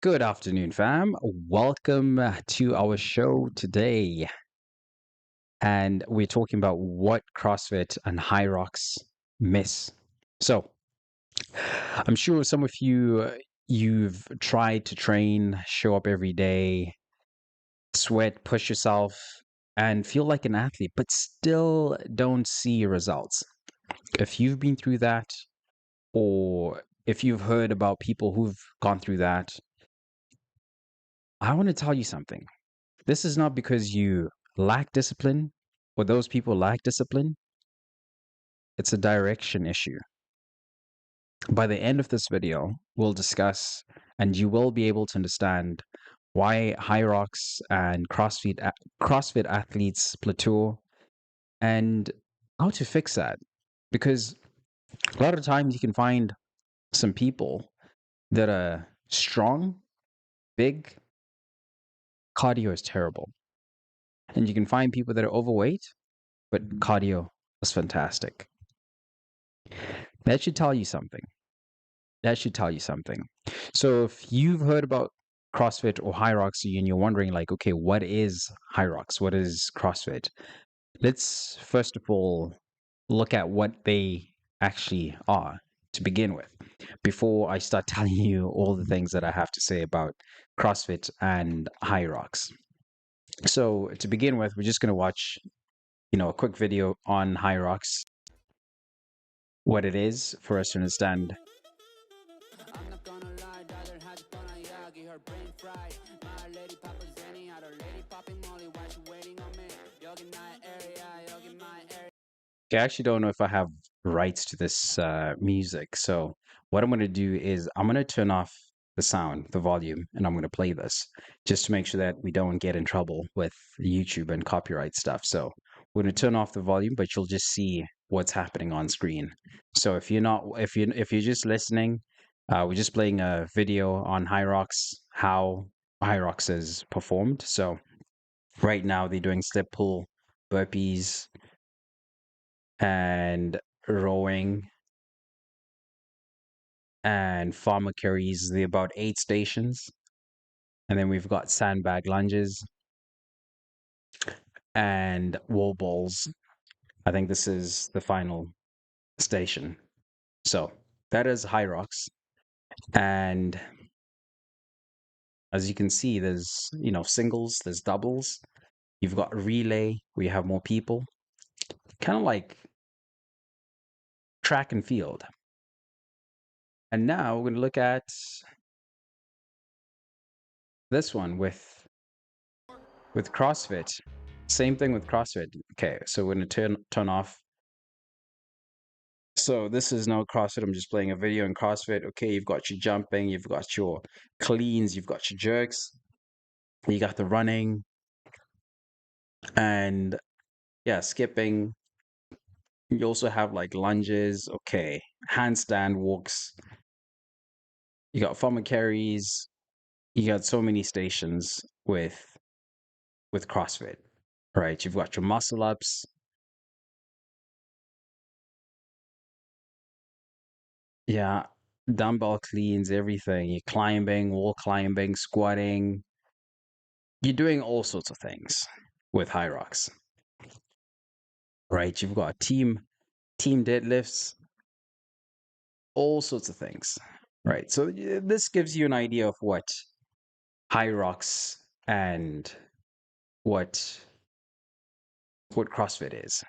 Good afternoon, fam. Welcome to our show today. And we're talking about what CrossFit and HYROX miss. So, I'm sure some of you, you've tried to train, show up every day, sweat, push yourself, and feel like an athlete, but still don't see results. If you've been through that, or if you've heard about people who've gone through that, I want to tell you something. This is not because you lack discipline or those people lack discipline. It's a direction issue. By the end of this video, we'll discuss and you will be able to understand why HYROX and CrossFit athletes plateau and how to fix that. Because a lot of times you can find some people that are strong, big, cardio is terrible. And you can find people that are overweight, but cardio is fantastic. That should tell you something. That should tell you something. So if you've heard about CrossFit or HYROX and you're wondering like, okay, what is HYROX? What is CrossFit? Let's first of all look at what they actually are to begin with, before I start telling you all the things that I have to say about CrossFit and HYROX. So to begin with, we're just going to watch, a quick video on HYROX, what it is for us to understand. Okay, I actually don't know if I have rights to this music. So what I'm going to do is I'm going to turn off the sound, the volume, and I'm going to play this just to make sure that we don't get in trouble with YouTube and copyright stuff. So we're going to turn off the volume, but you'll just see what's happening on screen. So if you're just listening, we're just playing a video on HYROX, how HYROX is performed. So right now they're doing step pull, burpees, and rowing and farmer carries the about 8 stations. And then we've got sandbag lunges and wall balls. I think this is the final station. So that is HYROX. And as you can see, there's, singles, there's doubles. You've got relay where you have more people. Kind of like track and field. And now we're going to look at this one with CrossFit. Same thing with CrossFit. Okay, so we're going to turn off. So this is now CrossFit. I'm just playing a video in CrossFit. Okay, you've got your jumping, you've got your cleans, you've got your jerks, you got the running, and yeah, skipping. You also have like lunges. Okay, handstand walks. You got farmer carries. You got so many stations with CrossFit, right? You've got your muscle ups. Yeah, dumbbell cleans, everything. You're climbing, wall climbing, squatting. You're doing all sorts of things with HYROX, right? You've got team deadlifts, all sorts of things, right? So this gives you an idea of what HYROX and what CrossFit is,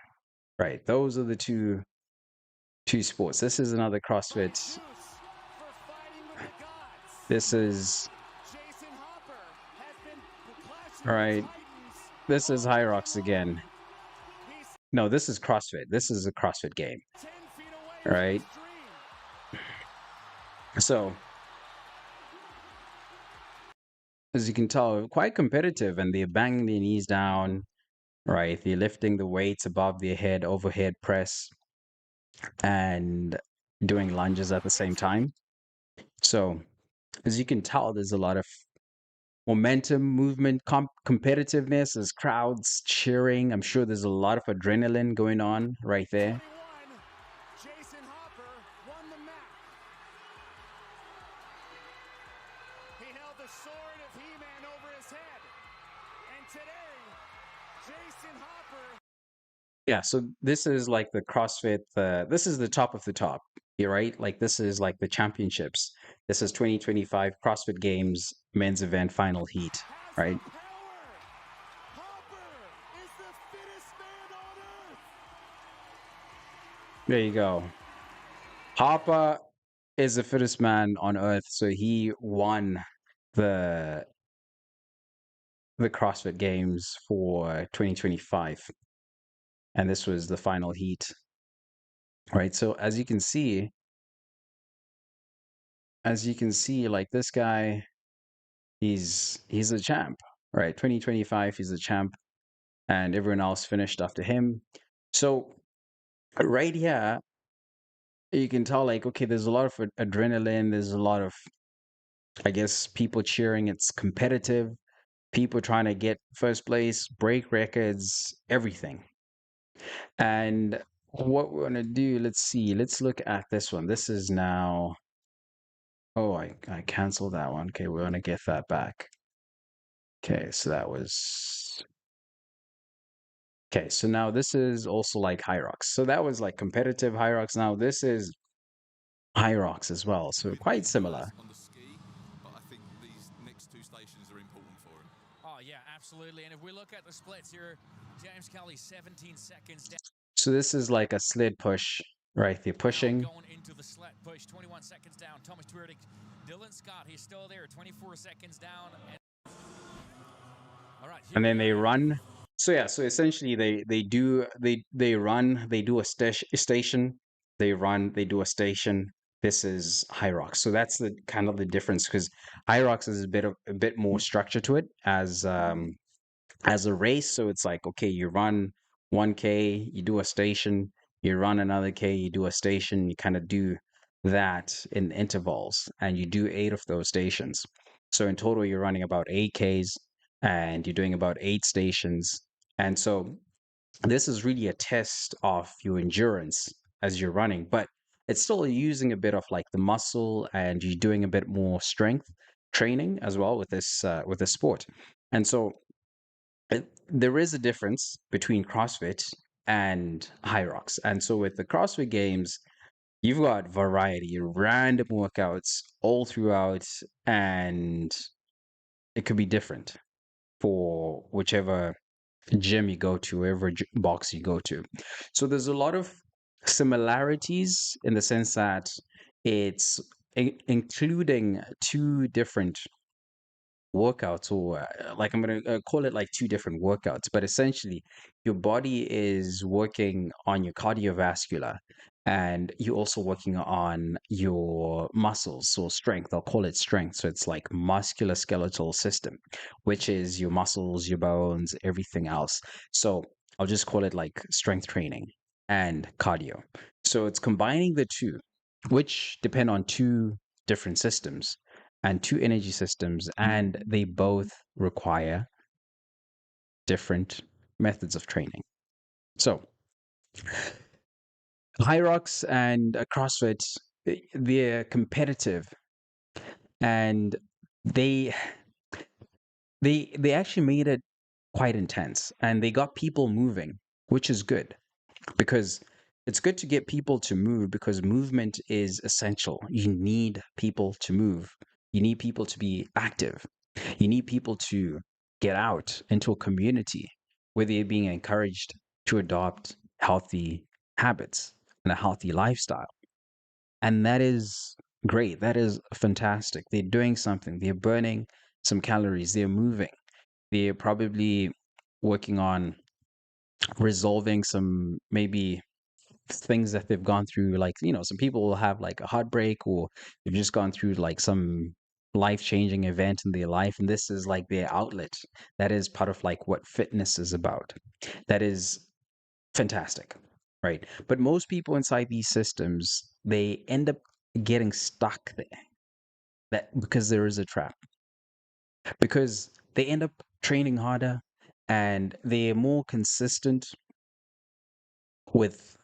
right? Those are the two sports. This is another CrossFit. This is all right. This is HYROX again. No, this is CrossFit. This is a CrossFit game, right? So as you can tell, quite competitive, and they're banging their knees down, right? They're lifting the weights above their head, overhead press, and doing lunges at the same time. So as you can tell, there's a lot of momentum, movement, competitiveness. There's crowds cheering. I'm sure there's a lot of adrenaline going on right there. the sword of He-Man over his head. And today, Jason Hopper. Yeah, so this is like the CrossFit, this is the top of the top, right? Like this is like the championships. This is 2025 CrossFit Games men's event final heat, Has right? the power. Hopper is the fittest man on earth. There you go. Harper is the fittest man on earth, so he won the the CrossFit Games for 2025, and this was the final heat, right? So as you can see, like this guy, he's a champ, right? 2025, he's a champ, and everyone else finished after him. So right here, you can tell, like, okay, there's a lot of adrenaline. There's a lot of, I guess, people cheering. It's competitive. People trying to get first place, break records, everything. And what we're gonna do, let's see, let's look at this one. This is now, oh, I canceled that one. Okay, we're gonna get that back. Okay, so that was, okay, so now this is also like HYROX. So that was like competitive HYROX. Now this is HYROX as well. So quite similar. On the ski, but I think these next two stations are important for him. Oh, yeah, absolutely. And if we look at the splits here, James Kelly 17 seconds down. So this is like a sled push, right? They're pushing. Going into the sled push, 21 seconds down. Thomas Tuerdig, Dylan Scott, he's still there, 24 seconds down. All right, And then they run. So yeah, so essentially they run, they do a station, they run, they do a station. This is HYROX. So that's the kind of the difference, because HYROX is a bit more structure to it as a race. So it's like, okay, you run 1K, you do a station, you run another K, you do a station, you kind of do that in intervals, and you do 8 of those stations. So in total, you're running about 8Ks, and you're doing about 8 stations. And so this is really a test of your endurance as you're running, but it's still using a bit of like the muscle, and you're doing a bit more strength training as well with this sport. And so there is a difference between CrossFit and HYROX. And so with the CrossFit Games, you've got variety, random workouts all throughout, and it could be different for whichever gym you go to, wherever box you go to. So there's a lot of similarities in the sense that it's including two different workouts, or like I'm going to call it like two different workouts, but essentially your body is working on your cardiovascular, and you're also working on your muscles, so strength. I'll call it strength. So it's like musculoskeletal system, which is your muscles, your bones, everything else. So I'll just call it like strength training and cardio. So it's combining the two, which depend on two different systems and two energy systems, and they both require different methods of training. So, HYROX and CrossFit, they're competitive, and they they actually made it quite intense, and they got people moving, which is good, because it's good to get people to move, because movement is essential. You need people to move. You need people to be active. You need people to get out into a community where they're being encouraged to adopt healthy habits and a healthy lifestyle. And that is great. That is fantastic. They're doing something. They're burning some calories. They're moving. They're probably working on resolving some maybe things that they've gone through. Like, some people will have like a heartbreak, or they've just gone through like some life-changing event in their life, and this is like their outlet. That is part of like what fitness is about. That is fantastic, right? But most people inside these systems, they end up getting stuck there, that because there is a trap, because they end up training harder, and they're more consistent with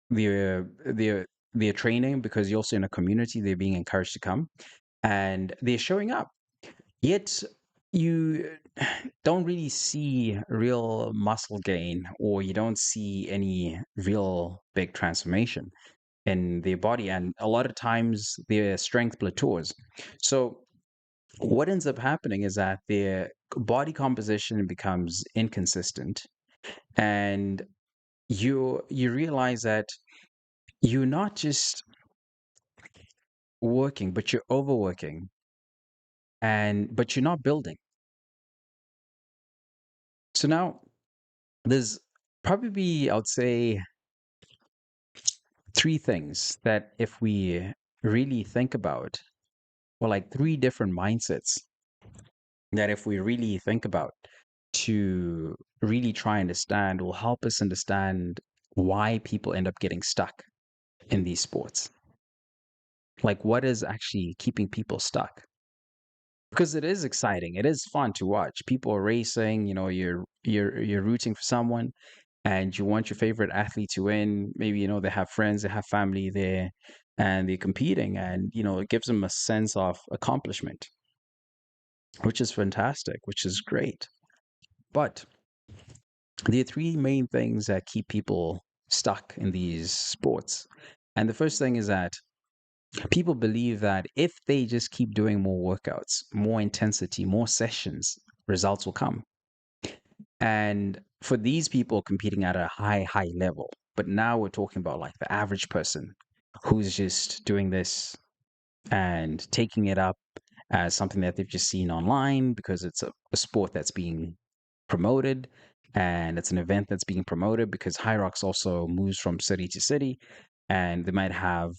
their training, because you're also in a community. They're being encouraged to come, and they're showing up. Yet you don't really see real muscle gain, or you don't see any real big transformation in their body. And a lot of times their strength plateaus. So what ends up happening is that their body composition becomes inconsistent, and you realize that you're not just working, but you're overworking, and but you're not building. So now there's probably, I would say, three things that if we really think about, or like three different mindsets that if we really think about to really try and understand will help us understand why people end up getting stuck in these sports. Like what is actually keeping people stuck? Because it is exciting. It is fun to watch. People are racing, you're rooting for someone and you want your favorite athlete to win. Maybe, they have friends, they have family there and they're competing and, it gives them a sense of accomplishment, which is fantastic, which is great. But there are three main things that keep people stuck in these sports. And the first thing is that people believe that if they just keep doing more workouts, more intensity, more sessions, results will come. And for these people competing at a high level, but now we're talking about like the average person who's just doing this and taking it up as something that they've just seen online because it's a sport that's being promoted and it's an event that's being promoted because HYROX also moves from city to city and they might have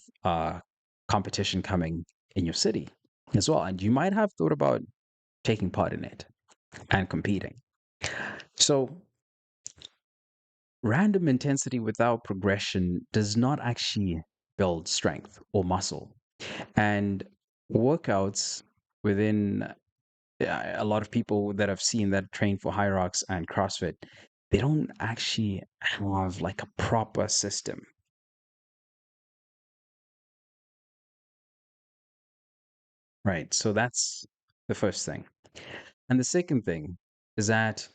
competition coming in your city as well. And you might have thought about taking part in it and competing. So, random intensity without progression does not actually build strength or muscle. And workouts within a lot of people that I've seen that train for HYROX and CrossFit, they don't actually have like a proper system. Right. So that's the first thing. And the second thing is that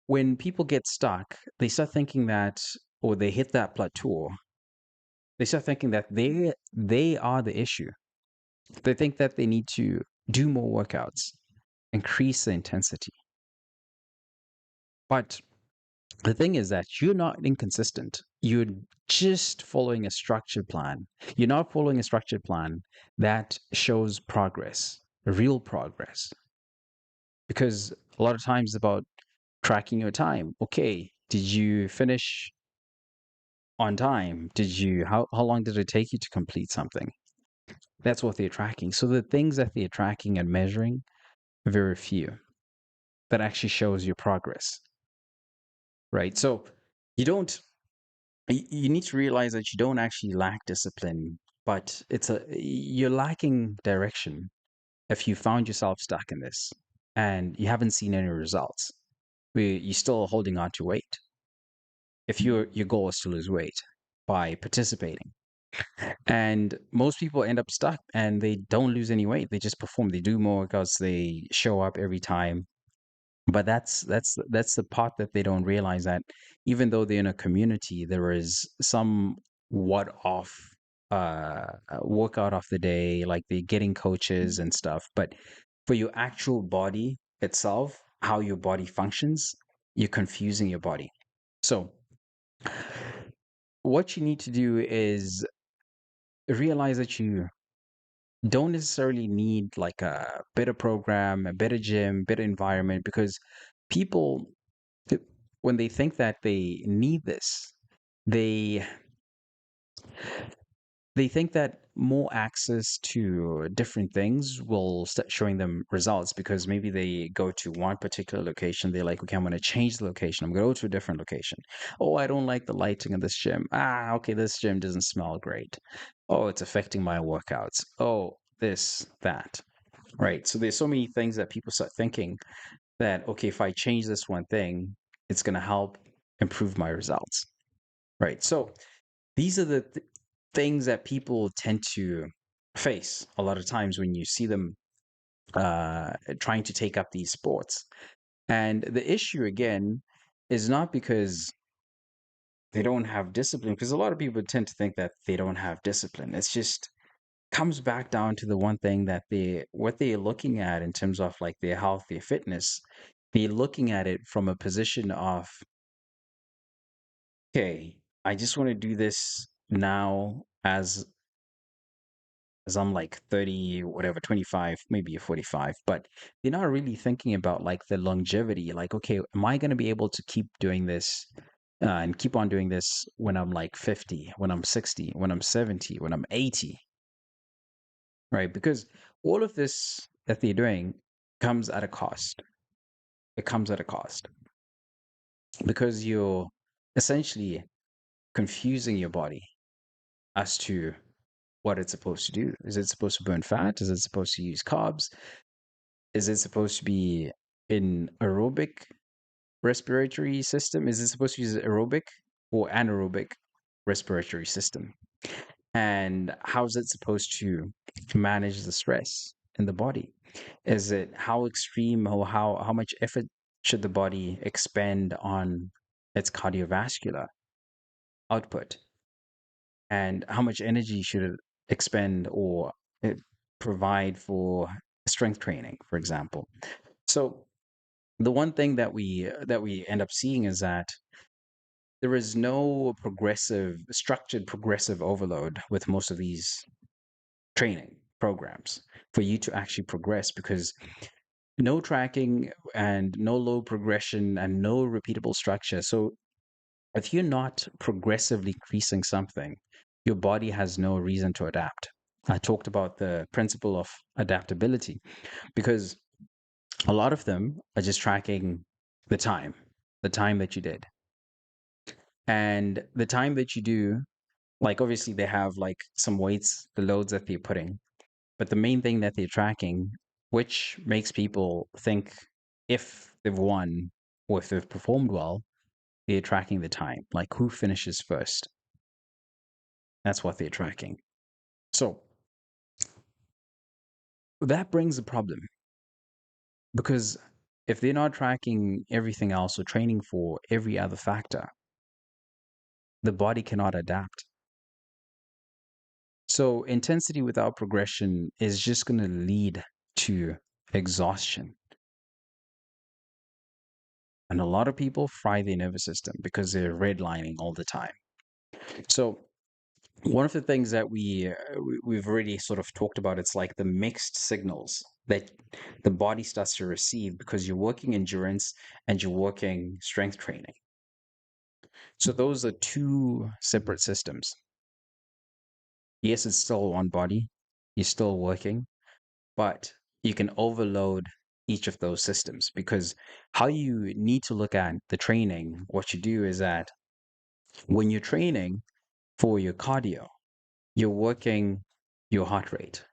when people get stuck, they start thinking that, or they hit that plateau, they start thinking that they are the issue. They think that they need to do more workouts, increase the intensity. But the thing is that you're not inconsistent. You're just following a structured plan. You're not following a structured plan that shows progress, real progress. Because a lot of times it's about tracking your time. Okay, did you finish on time? How long did it take you to complete something? That's what they're tracking. So the things that they're tracking and measuring, very few. That actually shows your progress, right? So you don't you need to realize that you don't actually lack discipline, but you're lacking direction if you found yourself stuck in this and you haven't seen any results. You're still holding on to weight. If your goal is to lose weight by participating. And most people end up stuck and they don't lose any weight. They just perform. They do more workouts. They show up every time. But that's the part that they don't realize that even though they're in a community, there is some what off workout of the day, like they're getting coaches and stuff. But for your actual body itself, how your body functions, you're confusing your body. So what you need to do is realize that you don't necessarily need like a better program, a better gym, better environment, because people, when they think that they need this, they they think that more access to different things will start showing them results because maybe they go to one particular location. They're like, okay, I'm going to change the location. I'm going to go to a different location. Oh, I don't like the lighting of this gym. Ah, okay, this gym doesn't smell great. Oh, it's affecting my workouts. Oh, this, that. Right. So there's so many things that people start thinking that, okay, if I change this one thing, it's going to help improve my results. Right. So these are the things that people tend to face a lot of times when you see them trying to take up these sports. And the issue again is not because they don't have discipline, because a lot of people tend to think that they don't have discipline. It's just comes back down to the one thing that what they're looking at in terms of like their health, their fitness. They're looking at it from a position of, okay, I just want to do this now as I'm like 30, whatever, 25, maybe 45, but they're not really thinking about like the longevity. Like, okay, am I going to be able to keep doing this and keep on doing this when I'm like 50, when I'm 60, when I'm 70, when I'm 80, right? Because all of this that they're doing comes at a cost. It comes at a cost because you're essentially confusing your body as to what it's supposed to do. Is it supposed to burn fat? Is it supposed to use carbs? Is it supposed to be in aerobic respiratory system? Is it supposed to use aerobic or anaerobic respiratory system? And how is it supposed to manage the stress in the body? Is it how extreme or how much effort should the body expend on its cardiovascular output? And how much energy should it expend or it provide for strength training, for example? So the one thing that we end up seeing is that there is no structured progressive overload with most of these training programs for you to actually progress, because no tracking and no low progression and no repeatable structure. So if you're not progressively increasing something, your body has no reason to adapt. I talked about the principle of adaptability because a lot of them are just tracking the time, the time that you did. And the time that you do, like obviously they have like some weights, the loads that they're putting, but the main thing that they're tracking, which makes people think if they've won or if they've performed well, they're tracking the time, like who finishes first. That's what they're tracking. So that brings a problem because if they're not tracking everything else or training for every other factor, the body cannot adapt. So intensity without progression is just going to lead to exhaustion. And a lot of people fry their nervous system because they're redlining all the time. So one of the things that we've already sort of talked about, it's like the mixed signals that the body starts to receive because you're working endurance and you're working strength training. So those are two separate systems. Yes, it's still one body, you're still working, but you can overload each of those systems because how you need to look at the training, what you do is that when you're training for your cardio, you're working your heart rate.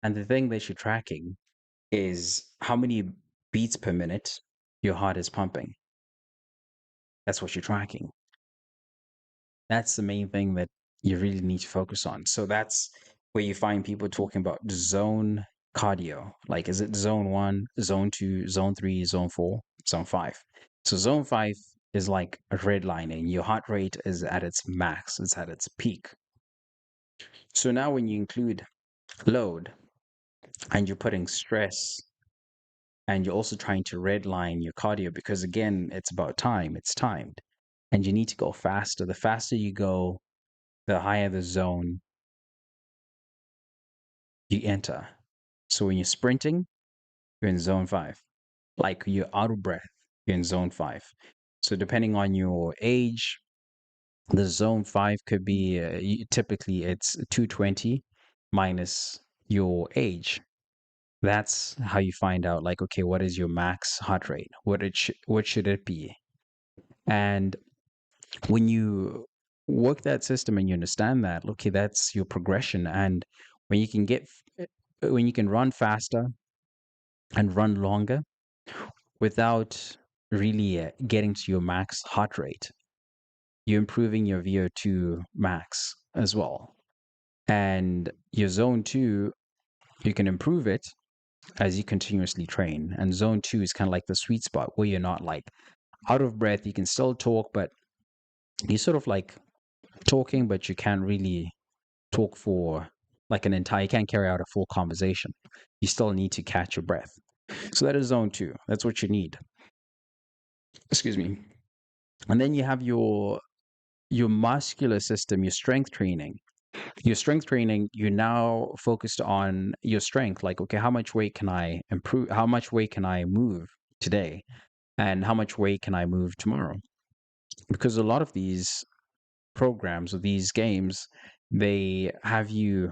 And the thing that you're tracking is how many beats per minute your heart is pumping. That's what you're tracking. That's the main thing that you really need to focus on. So that's where you find people talking about zone cardio. Like, is it zone 1, zone 2, zone 3, zone 4, zone 5? So zone 5 is like a red lining. Your heart rate is at its max, it's at its peak. So now when you include load and you're putting stress and you're also trying to redline your cardio, because again, it's about time, it's timed, and you need to go faster. The faster you go, the higher the zone you enter. So when you're sprinting, you're in zone 5. Like you're out of breath, you're in zone 5. So depending on your age, the zone 5 could be typically it's 220 minus your age. That's how you find out like, okay, what is your max heart rate? What should it be? And when you work that system and you understand that, okay, that's your progression. And when you can when you can run faster and run longer without really getting to your max heart rate, you're improving your VO2 max as well. And your zone 2, you can improve it as you continuously train. And zone 2 is kind of like the sweet spot where you're not like out of breath. You can still talk, but you're sort of like talking, but you can't really talk for like you can't carry out a full conversation. You still need to catch your breath. So that is zone 2. That's what you need. Excuse me. And then you have your muscular system, your strength training. Your strength training, you're now focused on your strength. Like, okay, how much weight can I improve? How much weight can I move today? And how much weight can I move tomorrow? Because a lot of these programs or these games, they have you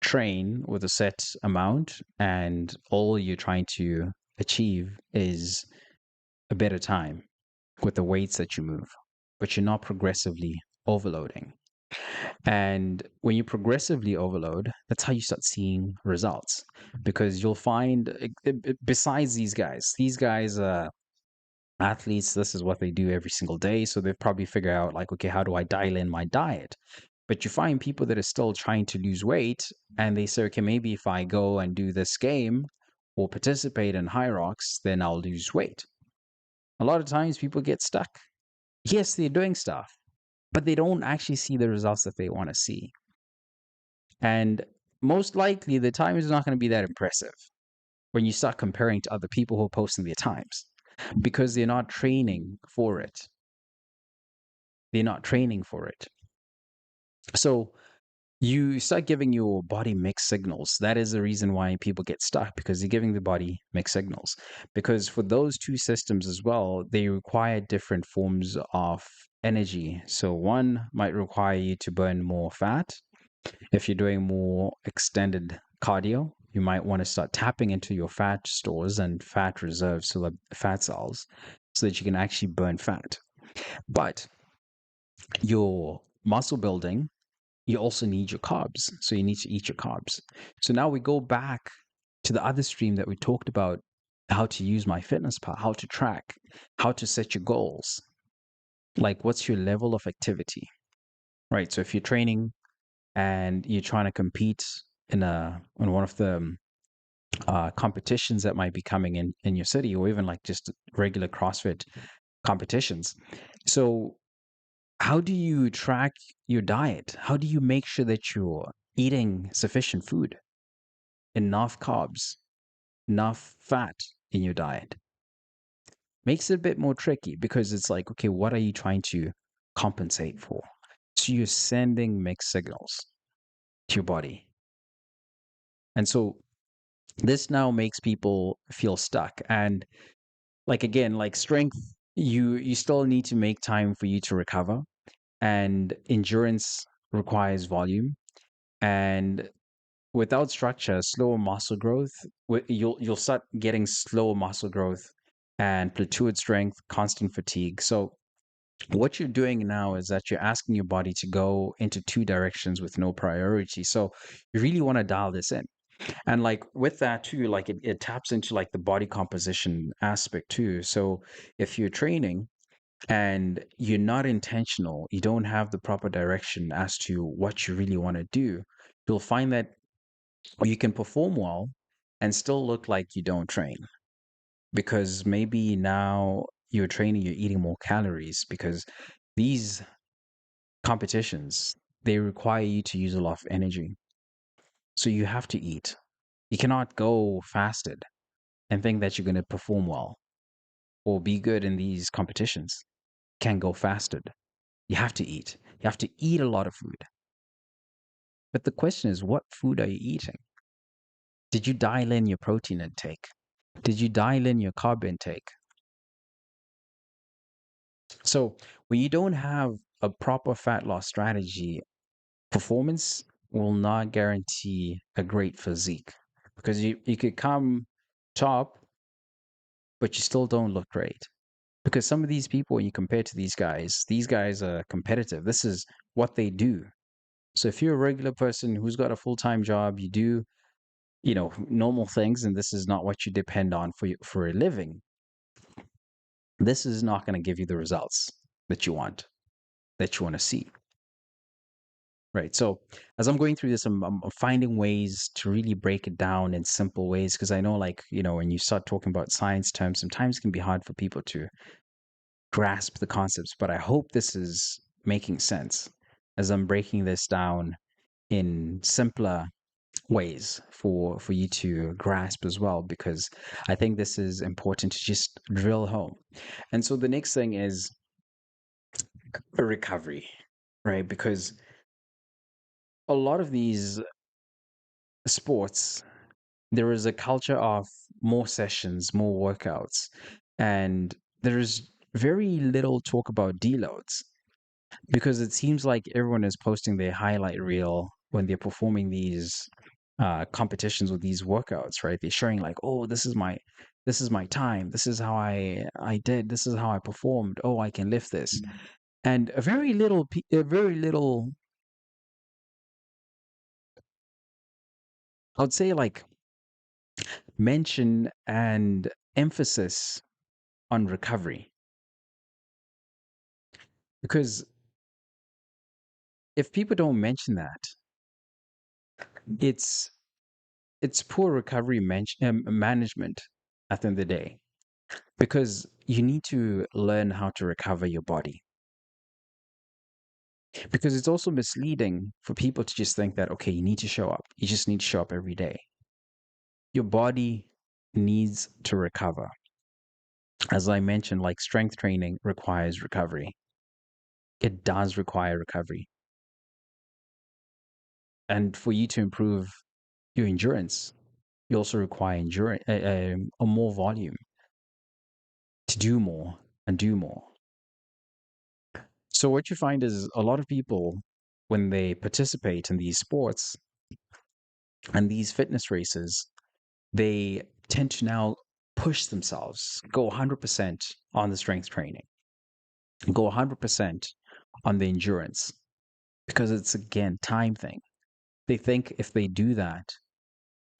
train with a set amount, and all you're trying to achieve is a better time with the weights that you move, but you're not progressively overloading. And when you progressively overload, that's how you start seeing results. Because you'll find, besides these guys, athletes, this is what they do every single day. So they've probably figured out, like, okay, how do I dial in my diet? But you find people that are still trying to lose weight, and they say, okay, maybe if I go and do this game or participate in HYROX, then I'll lose weight. A lot of times people get stuck. Yes, they're doing stuff, but they don't actually see the results that they want to see. And most likely, the time is not going to be that impressive when you start comparing to other people who are posting their times because they're not training for it. They're not training for it. So you start giving your body mixed signals. That is the reason why people get stuck, because you're giving the body mixed signals. Because for those two systems as well, they require different forms of energy. So one might require you to burn more fat. If you're doing more extended cardio, you might want to start tapping into your fat stores and fat reserves, so the fat cells, so that you can actually burn fat. But your muscle building, you also need your carbs. So you need to eat your carbs. So now we go back to the other stream that we talked about, how to use MyFitnessPal, how to track, how to set your goals. Like, what's your level of activity, right? So if you're training and you're trying to compete in one of the competitions that might be coming in your city, or even like just regular CrossFit competitions. So how do you track your diet? How do you make sure that you're eating sufficient food, enough carbs, enough fat in your diet? Makes it a bit more tricky because it's like, okay, what are you trying to compensate for? So you're sending mixed signals to your body. And so this now makes people feel stuck. And like, again, like strength, you still need to make time for you to recover, and endurance requires volume. And without structure, slower muscle growth, you'll start getting slower muscle growth and plateaued strength, constant fatigue. So what you're doing now is that you're asking your body to go into two directions with no priority. So you really want to dial this in. And like with that too, like it taps into like the body composition aspect too. So if you're training and you're not intentional, you don't have the proper direction as to what you really want to do, you'll find that you can perform well and still look like you don't train, because maybe now you're training, you're eating more calories, because these competitions, they require you to use a lot of energy. So you have to eat. You cannot go fasted and think that you're going to perform well or be good in these competitions. Can't go fasted. You have to eat. You have to eat a lot of food. But the question is, what food are you eating? Did you dial in your protein intake? Did you dial in your carb intake? So when you don't have a proper fat loss strategy, performance will not guarantee a great physique, because you could come top, but you still don't look great. Because some of these people, when you compare to these guys are competitive. This is what they do. So if you're a regular person who's got a full-time job, you do, normal things, and this is not what you depend on for a living, this is not going to give you the results that you want to see. Right. So as I'm going through this, I'm finding ways to really break it down in simple ways because I know, like, when you start talking about science terms, sometimes it can be hard for people to grasp the concepts. But I hope this is making sense as I'm breaking this down in simpler ways for you to grasp as well, because I think this is important to just drill home. And so the next thing is recovery, right? Because a lot of these sports, there is a culture of more sessions, more workouts, and there's very little talk about deloads because it seems like everyone is posting their highlight reel when they're performing these competitions with these workouts, right? They're showing like, oh, this is my time, this is how I did, this is how I performed, oh, I can lift this, and a very little, I would say, like, mention and emphasis on recovery. Because if people don't mention that, it's it's poor recovery management at the end of the day. Because you need to learn how to recover your body. Because it's also misleading for people to just think that, okay, you need to show up. You just need to show up every day. Your body needs to recover. As I mentioned, like, strength training requires recovery. It does require recovery. And for you to improve your endurance, you also require endurance, a more volume to do more and do more. So what you find is a lot of people, when they participate in these sports and these fitness races, they tend to now push themselves, go 100% on the strength training, go 100% on the endurance, because it's, again, time thing. They think if they do that,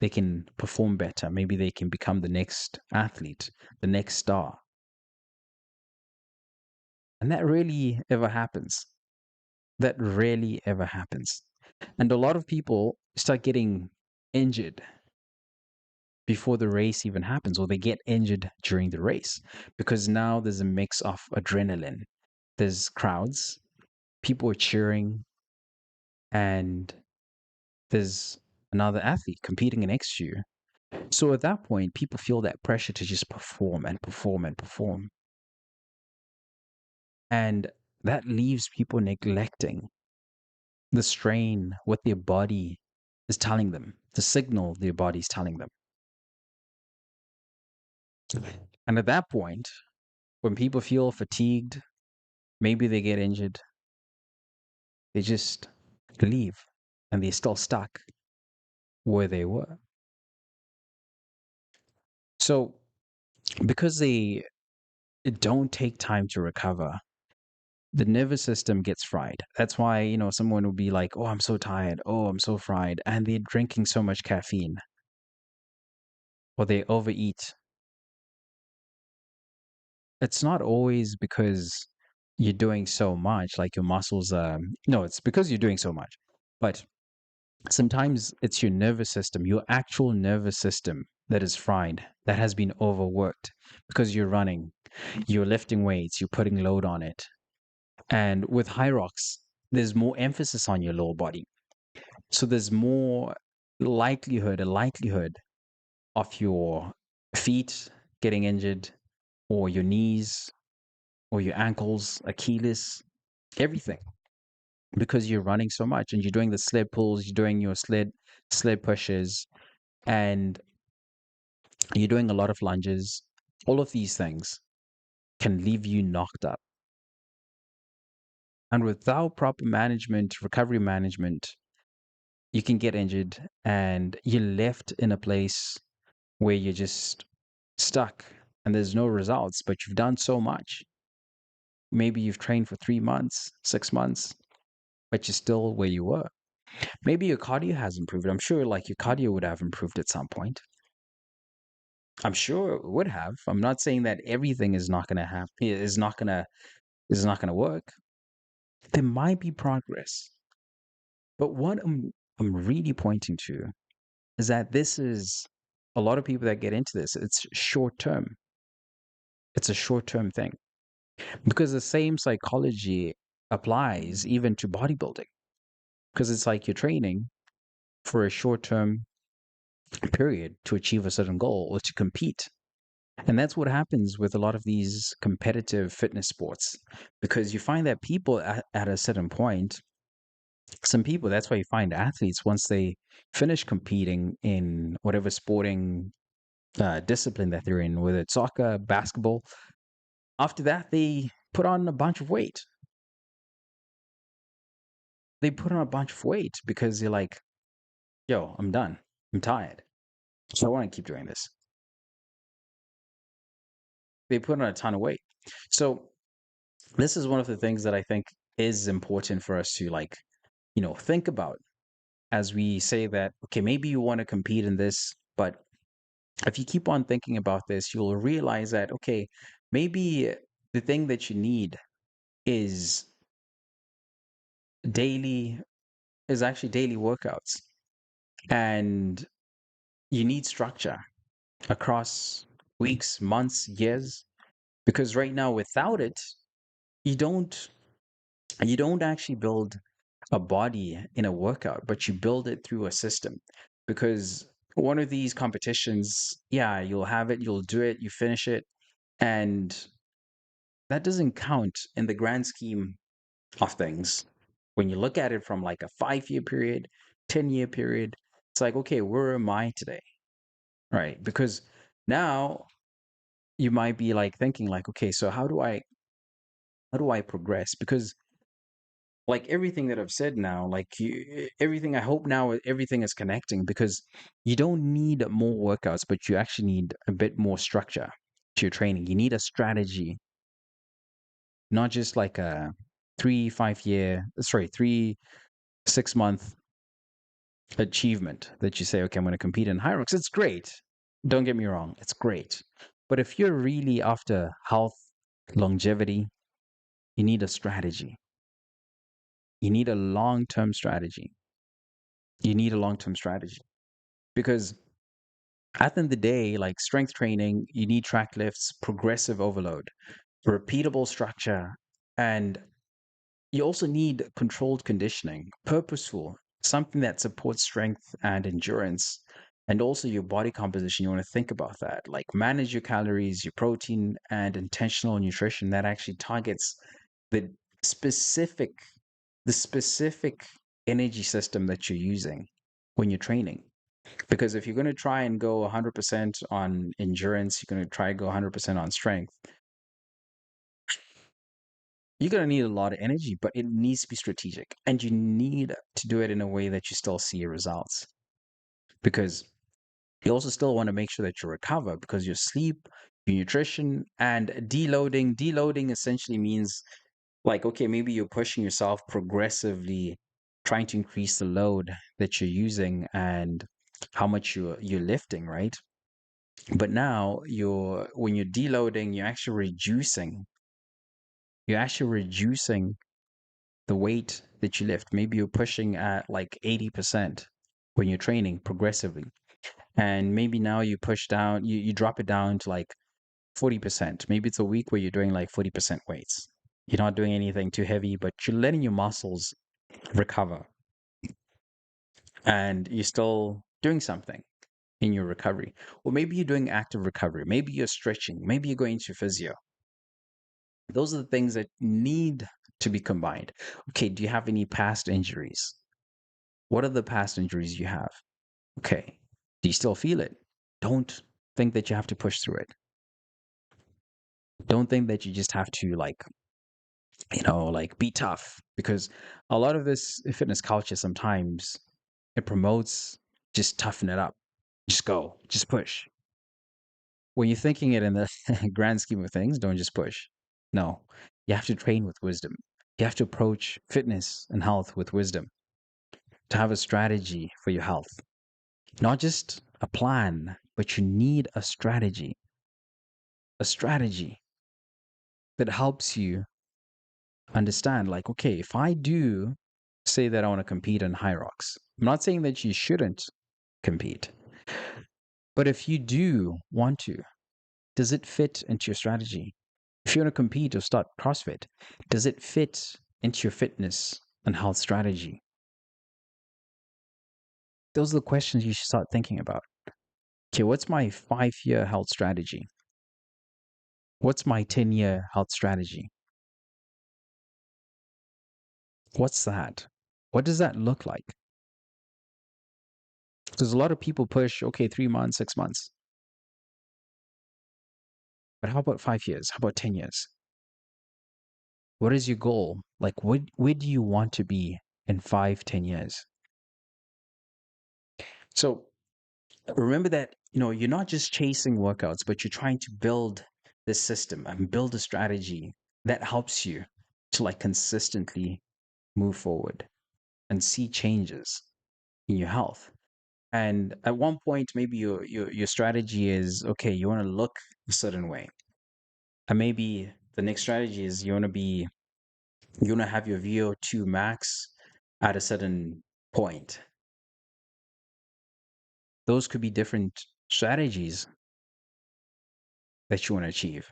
they can perform better. Maybe they can become the next athlete, the next star. And that rarely ever happens. That rarely ever happens. And a lot of people start getting injured before the race even happens, or they get injured during the race because now there's a mix of adrenaline. There's crowds, people are cheering, and there's another athlete competing next to you. So at that point, people feel that pressure to just perform and perform and perform. And that leaves people neglecting the strain, what their body is telling them, the signal their body is telling them. And at that point, when people feel fatigued, maybe they get injured, they just leave and they're still stuck where they were. So, because they don't take time to recover, the nervous system gets fried. That's why, someone will be like, oh, I'm so tired. Oh, I'm so fried. And they're drinking so much caffeine or they overeat. It's not always because you're doing so much, like your muscles, no, it's because you're doing so much. But sometimes it's your nervous system, your actual nervous system that is fried, that has been overworked because you're running, you're lifting weights, you're putting load on it. And with HYROX, there's more emphasis on your lower body. So there's more a likelihood of your feet getting injured, or your knees, or your ankles, Achilles, everything, because you're running so much and you're doing the sled pulls, you're doing your sled pushes, and you're doing a lot of lunges. All of these things can leave you knocked up. And without proper management, recovery management, you can get injured and you're left in a place where you're just stuck and there's no results, but you've done so much. Maybe you've trained for 3 months, 6 months, but you're still where you were. Maybe your cardio has improved. I'm sure, like, your cardio would have improved at some point. I'm sure it would have. I'm not saying that everything is not going to happen, is not going to work. There might be progress. But what I'm really pointing to is that this is a lot of people that get into this, it's short term. It's a short term thing because the same psychology applies even to bodybuilding because it's like you're training for a short term period to achieve a certain goal or to compete. And that's what happens with a lot of these competitive fitness sports because you find that people at a certain point, some people, that's why you find athletes once they finish competing in whatever sporting discipline that they're in, whether it's soccer, basketball, after that, they put on a bunch of weight. They put on a bunch of weight because they're like, yo, I'm done. I'm tired. So I want to keep doing this. They put on a ton of weight. So this is one of the things that I think is important for us to like, think about as we say that, okay, maybe you want to compete in this, but if you keep on thinking about this, you'll realize that, okay, maybe the thing that you need is daily, is actually daily workouts. And you need structure across weeks, months, years, because right now without it, you don't you don't actually build a body in a workout, but you build it through a system. Because one of these competitions, yeah, you'll have it, you'll do it, you finish it, and that doesn't count in the grand scheme of things. When you look at it from like a 5 year period, 10 year period, it's like, okay, where am I today? Right? Because now you might be like thinking like, okay, so how do I progress? Because like everything that I've said now, like everything, I hope now everything is connecting because you don't need more workouts, but you actually need a bit more structure to your training. You need a strategy, not just like a 3 6 month achievement that you say, okay, I'm going to compete in HYROX. It's great. Don't get me wrong. It's great. But if you're really after health, longevity, you need a strategy. You need a long term strategy. You need a long term strategy because at the end of the day, like strength training, you need track lifts, progressive overload, repeatable structure, and you also need controlled conditioning, purposeful, something that supports strength and endurance. And also your body composition, you want to think about that. Like manage your calories, your protein, and intentional nutrition that actually targets the specific the specific energy system that you're using when you're training. Because if you're going to try and go 100% on endurance, you're going to try to go 100% on strength, you're going to need a lot of energy, but it needs to be strategic. And you need to do it in a way that you still see your results. Because you also still want to make sure that you recover because your sleep, your nutrition, and deloading. Deloading essentially means like, okay, maybe you're pushing yourself progressively, trying to increase the load that you're using and how much you're lifting, right? But now when you're deloading, you're actually reducing the weight that you lift. Maybe you're pushing at like 80% when you're training progressively. And maybe now you push down, you drop it down to like 40%. Maybe it's a week where you're doing like 40% weights. You're not doing anything too heavy, but you're letting your muscles recover. And you're still doing something in your recovery. Or maybe you're doing active recovery. Maybe you're stretching. Maybe you're going to physio. Those are the things that need to be combined. Okay, do you have any past injuries? What are the past injuries you have? Okay, do you still feel it? Don't think that you have to push through it. Don't think that you just have to like be tough because a lot of this fitness culture sometimes it promotes just toughen it up. Just go, just push. When you're thinking it in the grand scheme of things, don't just push. No, you have to train with wisdom. You have to approach fitness and health with wisdom to have a strategy for your health. Not just a plan, but you need a strategy that helps you understand like, okay, if I do say that I want to compete in HYROX. I'm not saying that you shouldn't compete, but if you do want to, does it fit into your strategy? If you want to compete or start CrossFit, does it fit into your fitness and health strategy? Those are the questions you should start thinking about. Okay, what's my 5-year health strategy? What's my 10-year health strategy? What's that? What does that look like? Because a lot of people push, okay, 3 months, 6 months. But how about 5 years? How about 10 years? What is your goal? Like, where do you want to be in 5, 10 years? So remember that, you're not just chasing workouts, but you're trying to build this system and build a strategy that helps you to like consistently move forward and see changes in your health. And at one point, maybe your strategy is okay, you want to look a certain way. And maybe the next strategy is you want to have your VO2 max at a certain point. Those could be different strategies that you want to achieve,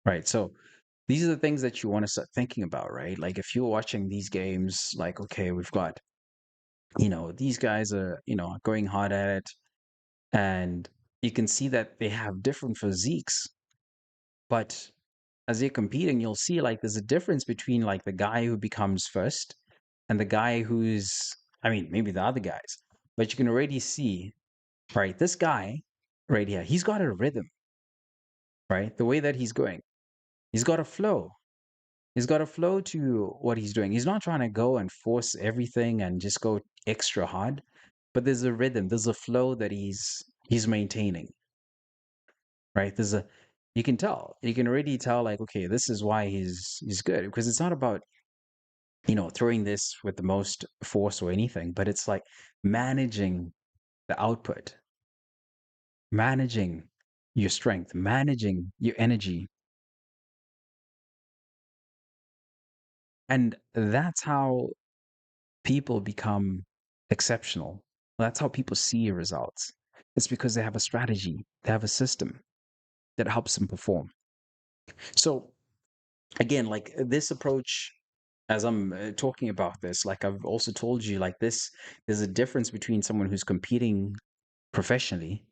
right? So these are the things that you want to start thinking about, right? Like if you're watching these games, like, okay, we've got, these guys are, going hard at it, and you can see that they have different physiques, but as they're competing, you'll see like there's a difference between like the guy who becomes first and the guy who's, I mean, maybe the other guys, but you can already see, right? This guy right here, he's got a rhythm, right? The way that he's going, he's got a flow. He's got a flow to what he's doing. He's not trying to go and force everything and just go extra hard, but there's a rhythm, there's a flow that he's maintaining, right? You can tell, you can already tell, like, okay, this is why he's good, because it's not about throwing this with the most force or anything, but it's like managing the output, managing your strength, managing your energy. And that's how people become exceptional. That's how people see results. It's because they have a strategy, they have a system that helps them perform. So, again, like this approach, as I'm talking about this, like I've also told you, like there's a difference between someone who's competing professionally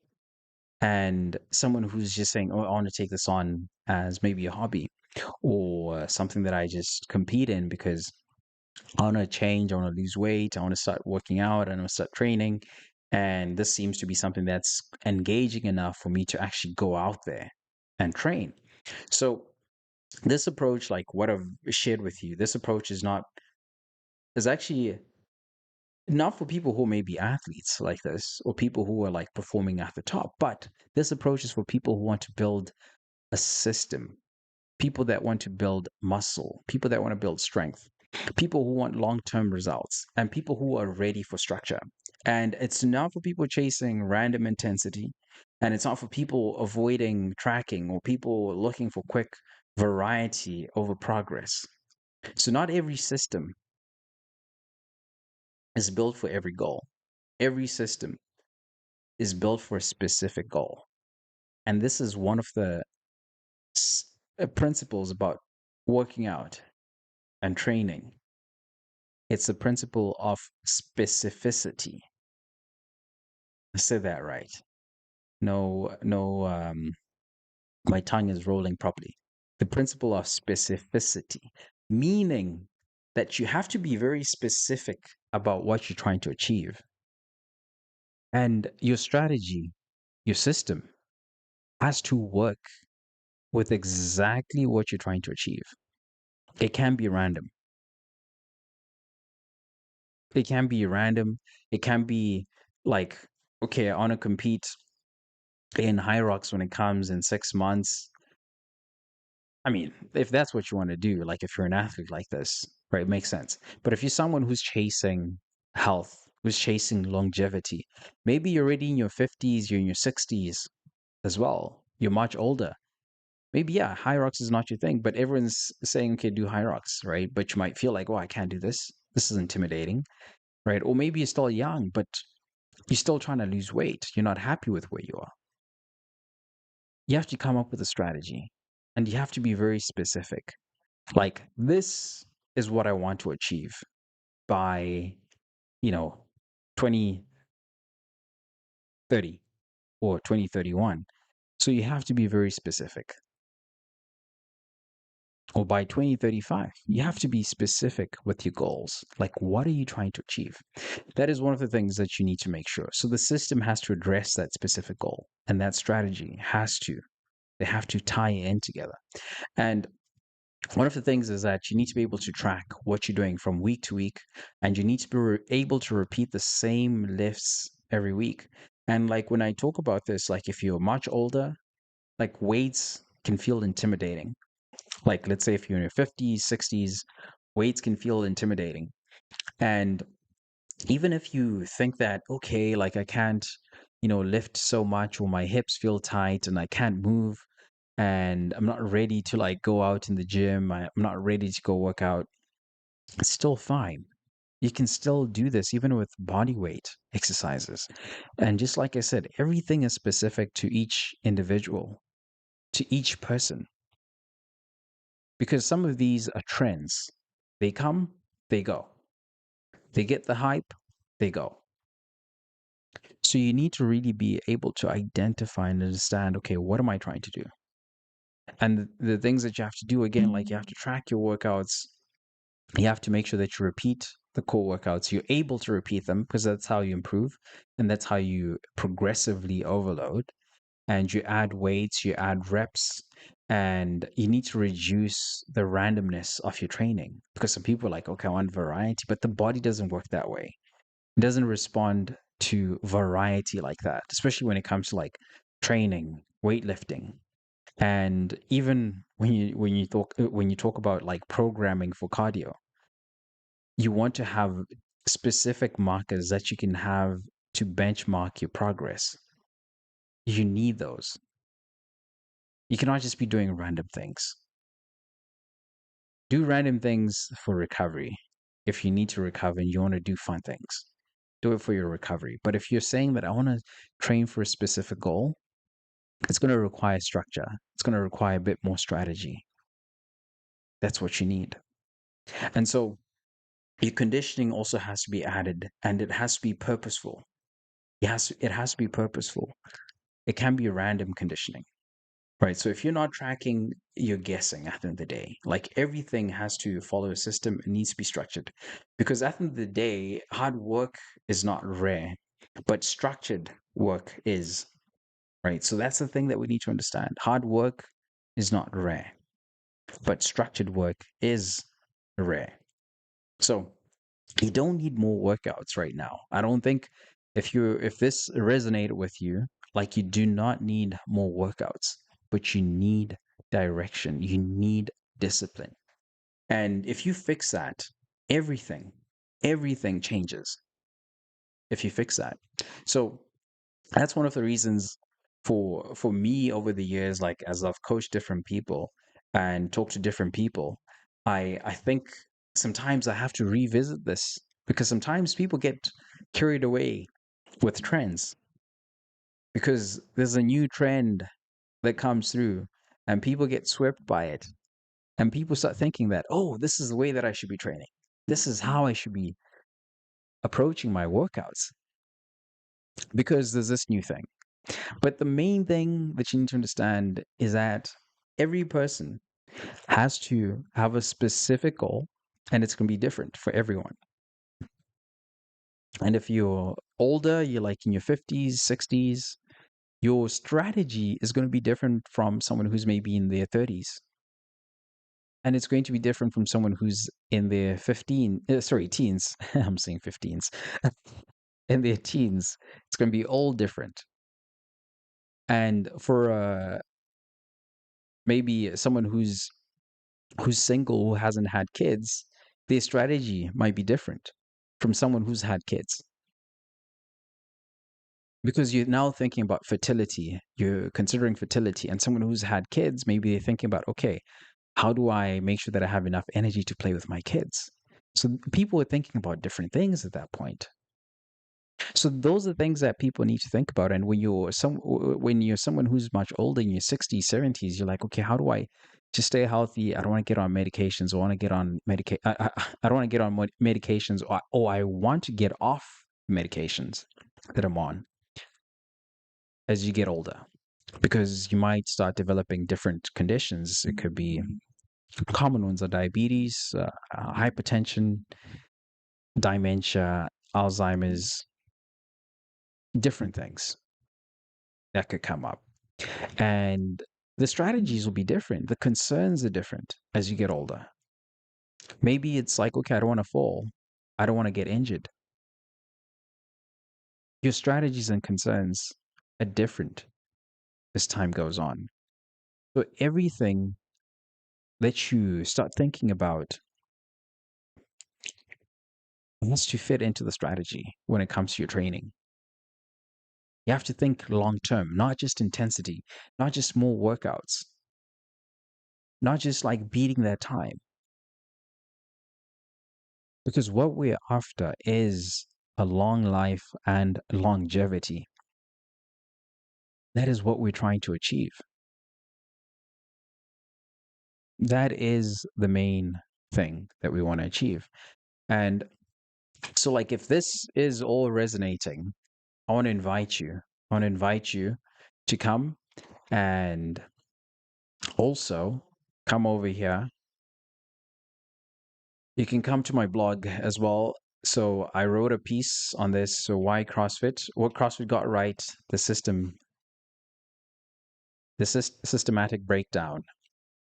and someone who's just saying, oh, I want to take this on as maybe a hobby or something that I just compete in because I want to change, I want to lose weight, I want to start working out, I want to start training. And this seems to be something that's engaging enough for me to actually go out there and train. So this approach, like what I've shared with you, this approach is actually not for people who may be athletes like this or people who are like performing at the top, but this approach is for people who want to build a system, people that want to build muscle, people that want to build strength, people who want long-term results, and people who are ready for structure. And it's not for people chasing random intensity, and it's not for people avoiding tracking or people looking for quick variety over progress. So not every system is built for every goal. Every system is built for a specific goal. And this is one of the principles about working out and training. It's the principle of specificity. I said that right. No, no, my tongue is rolling properly. The principle of specificity, meaning that you have to be very specific about what you're trying to achieve. And your strategy, your system has to work with exactly what you're trying to achieve. It can be random. It can be random. It can be like, okay, I want to compete in HYROX when it comes in 6 months. I mean, if that's what you want to do, like if you're an athlete like this, right, it makes sense. But if you're someone who's chasing health, who's chasing longevity, maybe you're already in your 50s, you're in your 60s as well. You're much older. Maybe, yeah, HYROX is not your thing, but everyone's saying, okay, do HYROX, right? But you might feel like, oh, I can't do this. This is intimidating, right? Or maybe you're still young, but you're still trying to lose weight. You're not happy with where you are. You have to come up with a strategy, and you have to be very specific. Like, this is what I want to achieve by, 2030 or 2031. So you have to be very specific. Or by 2035, you have to be specific with your goals. Like, what are you trying to achieve? That is one of the things that you need to make sure. So the system has to address that specific goal, and that strategy they have to tie in together. And one of the things is that you need to be able to track what you're doing from week to week, and you need to be able to repeat the same lifts every week. And like when I talk about this, like if you're much older, like weights can feel intimidating. Like let's say if you're in your 50s, 60s, weights can feel intimidating. And even if you think that, okay, like I can't, lift so much, or my hips feel tight and I can't move, and I'm not ready to like go out in the gym, I'm not ready to go work out, it's still fine. You can still do this even with body weight exercises. And just like I said, everything is specific to each individual, to each person, because some of these are trends. They come, they go. They get the hype, they go. So you need to really be able to identify and understand, okay, what am I trying to do? And the things that you have to do, again, like you have to track your workouts. You have to make sure that you repeat the core workouts. You're able to repeat them because that's how you improve, and that's how you progressively overload. And you add weights, you add reps, and you need to reduce the randomness of your training, because some people are like, okay, I want variety, but the body doesn't work that way. It doesn't respond to variety like that, especially when it comes to like training, weightlifting. And even when you talk about like programming for cardio, you want to have specific markers that you can have to benchmark your progress. You need those. You cannot just be doing random things. Do random things for recovery. If you need to recover and you want to do fun things, do it for your recovery. But if you're saying that I want to train for a specific goal, it's going to require structure. It's going to require a bit more strategy. That's what you need. And so your conditioning also has to be added, and it has to be purposeful. It has to be purposeful. It can be random conditioning, right? So if you're not tracking, you're guessing at the end of the day. Like everything has to follow a system. It needs to be structured, because at the end of the day, hard work is not rare, but structured work is, right? So that's the thing that we need to understand. Hard work is not rare, but structured work is rare. So you don't need more workouts right now. I don't think, if this resonated with you, like you do not need more workouts, but you need direction. You need discipline. And if you fix that, everything, everything changes if you fix that. So that's one of the reasons for me over the years, like as I've coached different people and talked to different people, I think sometimes I have to revisit this, because sometimes people get carried away with trends, because there's a new trend that comes through and people get swept by it, and people start thinking that, oh, this is the way that I should be training, this is how I should be approaching my workouts, because there's this new thing. But the main thing that you need to understand is that every person has to have a specific goal, and it's going to be different for everyone. And if you're older, you're like in your 50s, 60s, your strategy is going to be different from someone who's maybe in their 30s. And it's going to be different from someone who's in their teens. I'm saying 15s. In their teens. It's going to be all different. And for maybe someone who's single, who hasn't had kids, their strategy might be different from someone who's had kids. Because you're now thinking about fertility, you're considering fertility, and someone who's had kids, maybe they're thinking about, okay, how do I make sure that I have enough energy to play with my kids? So people are thinking about different things at that point. So those are things that people need to think about. And when you're someone who's much older in your 60s, 70s, you're like, okay, how do I just stay healthy? I don't want to get on medications. I want to get on I don't want to get on medications, or I want to get off medications that I'm on as you get older, because you might start developing different conditions. It could be common ones are diabetes, hypertension, dementia, Alzheimer's, different things that could come up. And the strategies will be different. The concerns are different as you get older. Maybe it's like, okay, I don't want to fall. I don't want to get injured. Your strategies and concerns are different as time goes on. So everything that you start thinking about has to fit into the strategy when it comes to your training. You have to think long term, not just intensity, not just more workouts, not just like beating that time. Because what we're after is a long life and longevity. That is what we're trying to achieve. That is the main thing that we want to achieve. And so, like, if this is all resonating, I want to invite you. I want to invite you to come and also come over here. You can come to my blog as well. So I wrote a piece on this. So why CrossFit? What CrossFit got right, the system, the systematic breakdown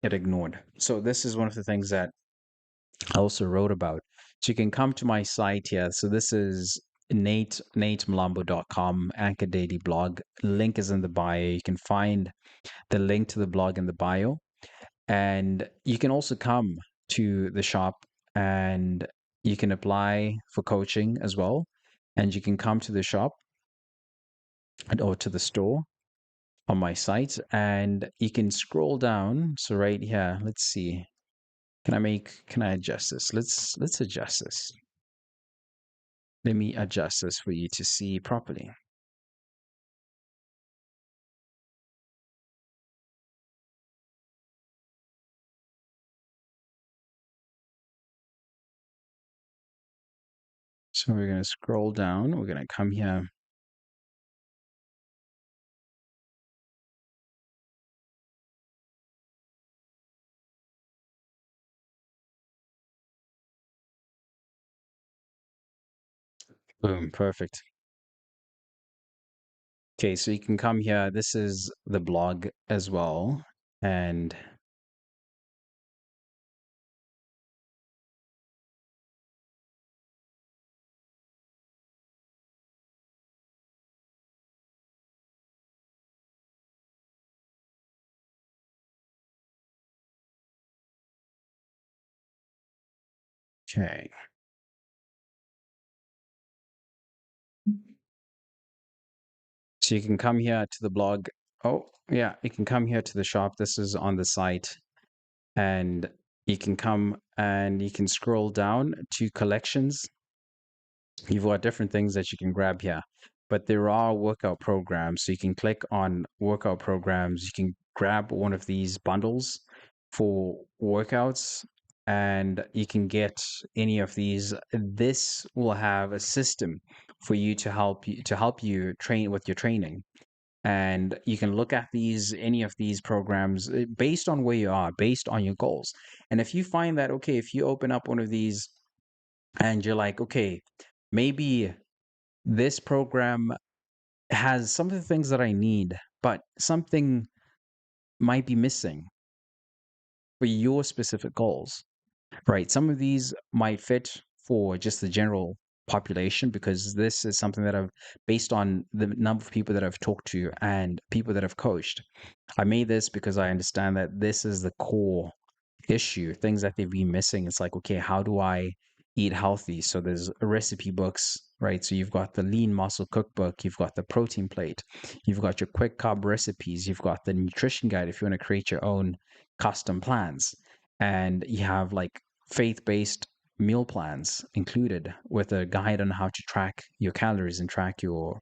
it ignored. So this is one of the things that I also wrote about. So you can come to my site here. So this is natemlambo.com, Anchor Daily blog. Link is in the bio. You can find the link to the blog in the bio. And you can also come to the shop and you can apply for coaching as well. And you can come to the shop or to the store on my site and you can scroll down. So right here, let's see. Can I adjust this? Let's adjust this. Let me adjust this for you to see properly. So we're going to scroll down. We're going to come here. Boom, perfect. Okay, so you can come here. This is the blog as well. And okay. So you can come here to the blog. Oh, yeah, you can come here to the shop. This is on the site. And you can come and you can scroll down to collections. You've got different things that you can grab here, but there are workout programs. So you can click on workout programs. You can grab one of these bundles for workouts and you can get any of these. This will have a system for you to help you train with your training. And you can look at any of these programs based on where you are, based on your goals. And if you find that, okay, if you open up one of these and you're like, okay, maybe this program has some of the things that I need, but something might be missing for your specific goals, right? Some of these might fit for just the general population because this is something that I've based on the number of people that I've talked to and people that I've coached. I made this because I understand that this is the core issue, things that they've been missing. It's like, okay, how do I eat healthy? So there's recipe books, right? So you've got the lean muscle cookbook, you've got the protein plate, you've got your quick carb recipes, you've got the nutrition guide if you want to create your own custom plans. And you have like faith-based meal plans included with a guide on how to track your calories and track your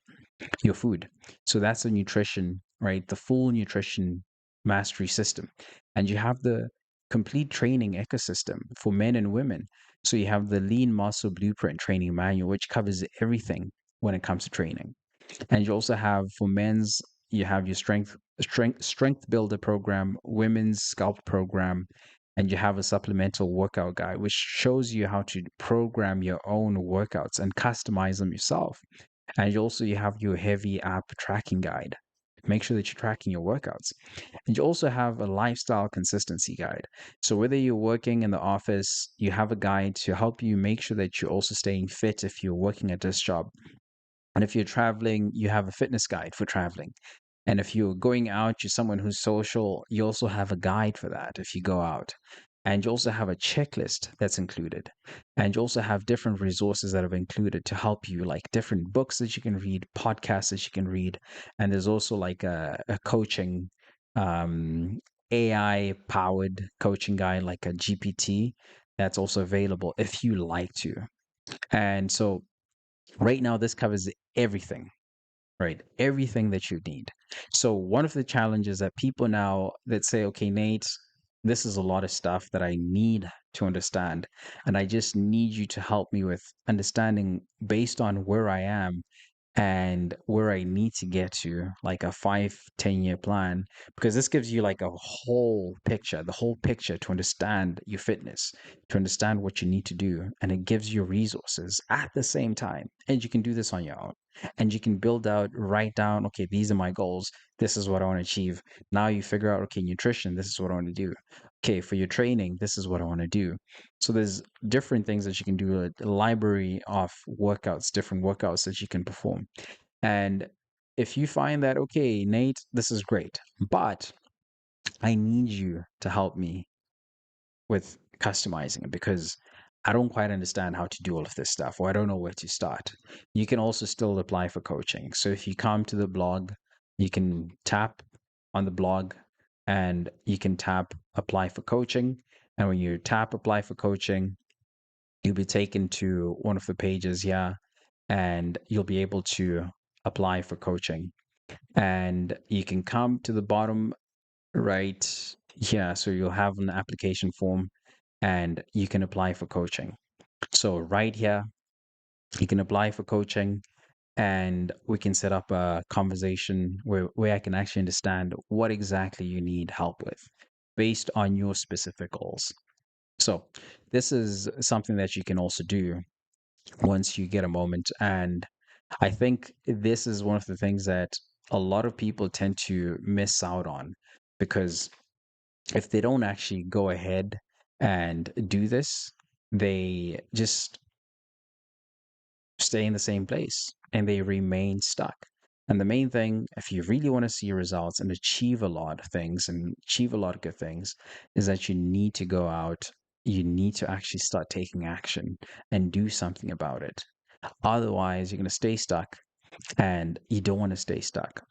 food. So that's the nutrition, right? The full nutrition mastery system. And you have the complete training ecosystem for men and women. So you have the lean muscle blueprint training manual, which covers everything when it comes to training. And you also have for men's, you have your strength builder program, women's sculpt program, and you have a supplemental workout guide, which shows you how to program your own workouts and customize them yourself. And you have your heavy app tracking guide. Make sure that you're tracking your workouts. And you also have a lifestyle consistency guide. So whether you're working in the office, you have a guide to help you make sure that you're also staying fit if you're working at this job. And if you're traveling, you have a fitness guide for traveling. And if you're going out, you're someone who's social, you also have a guide for that if you go out. And you also have a checklist that's included. And you also have different resources that have included to help you, like different books that you can read, podcasts that you can read. And there's also like a coaching, AI powered coaching guide, like a GPT, that's also available if you like to. And so right now, this covers everything, right? Everything that you need. So one of the challenges that people now that say, okay, Nate, this is a lot of stuff that I need to understand. And I just need you to help me with understanding based on where I am and where I need to get to, like a 5, 10 year plan, because this gives you like a whole picture, the whole picture to understand your fitness, to understand what you need to do. And it gives you resources at the same time. And you can do this on your own. And you can build out, write down, okay, these are my goals. This is what I want to achieve. Now you figure out, okay, nutrition, this is what I want to do. Okay, for your training, this is what I want to do. So there's different things that you can do, a library of workouts, different workouts that you can perform. And if you find that, okay, Nate, this is great, but I need you to help me with customizing it because I don't quite understand how to do all of this stuff, or I don't know where to start. You can also still apply for coaching. So if you come to the blog, you can tap on the blog and you can tap apply for coaching. And when you tap apply for coaching, you'll be taken to one of the pages, yeah, and you'll be able to apply for coaching. And you can come to the bottom right, yeah, so you'll have an application form and you can apply for coaching. So right here, you can apply for coaching and we can set up a conversation where I can actually understand what exactly you need help with based on your specific goals. So this is something that you can also do once you get a moment. And I think this is one of the things that a lot of people tend to miss out on because if they don't actually go ahead and do this, they just stay in the same place and they remain stuck. And the main thing, if you really want to see results and achieve a lot of things and achieve a lot of good things, is that you need to go out, you need to actually start taking action and do something about it. Otherwise, you're going to stay stuck and you don't want to stay stuck.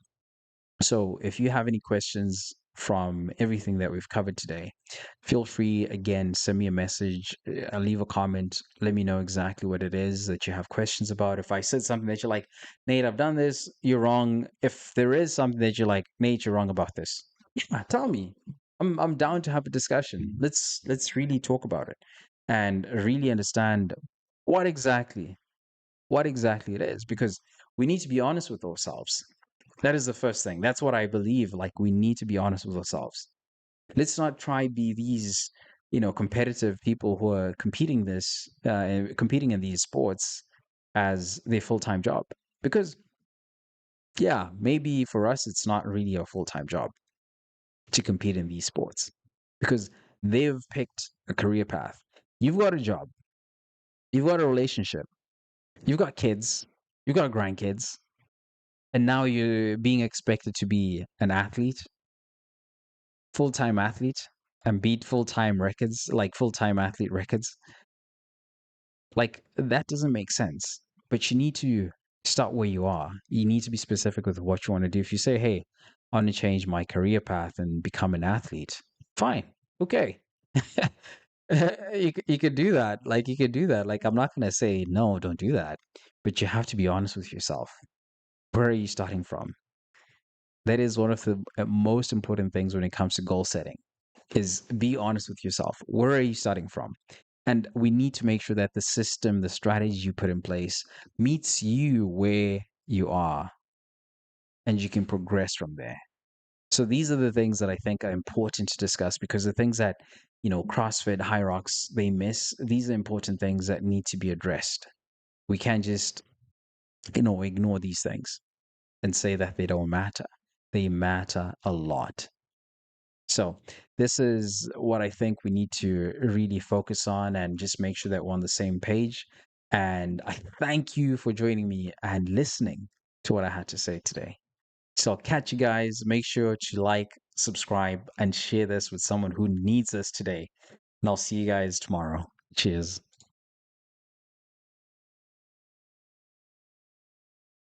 So, if you have any questions from everything that we've covered today, feel free again, send me a message, leave a comment, let me know exactly what it is that you have questions about. If I said something that you're like, Nate, I've done this, you're wrong. If there is something that you're like, Nate, you're wrong about this, yeah, tell me. I'm down to have a discussion. Let's really talk about it and really understand what exactly what exactly it is because we need to be honest with ourselves. That is the first thing. That's what I believe. Like we need to be honest with ourselves. Let's not try be these, competitive people who are competing in these sports as their full-time job. Because yeah, maybe for us it's not really a full-time job to compete in these sports because they've picked a career path. You've got a job, you've got a relationship, you've got kids, you've got grandkids, and now you're being expected to be an athlete, full-time athlete, and beat full-time records, like full-time athlete records. Like that doesn't make sense. But you need to start where you are. You need to be specific with what you want to do. If you say, hey, I want to change my career path and become an athlete, fine. Okay. You could do that. Like you could do that. Like I'm not gonna say no, don't do that. But you have to be honest with yourself. Where are you starting from? That is one of the most important things when it comes to goal setting is be honest with yourself. Where are you starting from? And we need to make sure that the system, the strategy you put in place meets you where you are and you can progress from there. So these are the things that I think are important to discuss because the things that, CrossFit, HYROX, they miss, these are important things that need to be addressed. We can't just, ignore these things and say that they don't matter. They matter a lot. So this is what I think we need to really focus on and just make sure that we're on the same page. And I thank you for joining me and listening to what I had to say today. So I'll catch you guys. Make sure to like, subscribe, and share this with someone who needs this today. And I'll see you guys tomorrow. Cheers.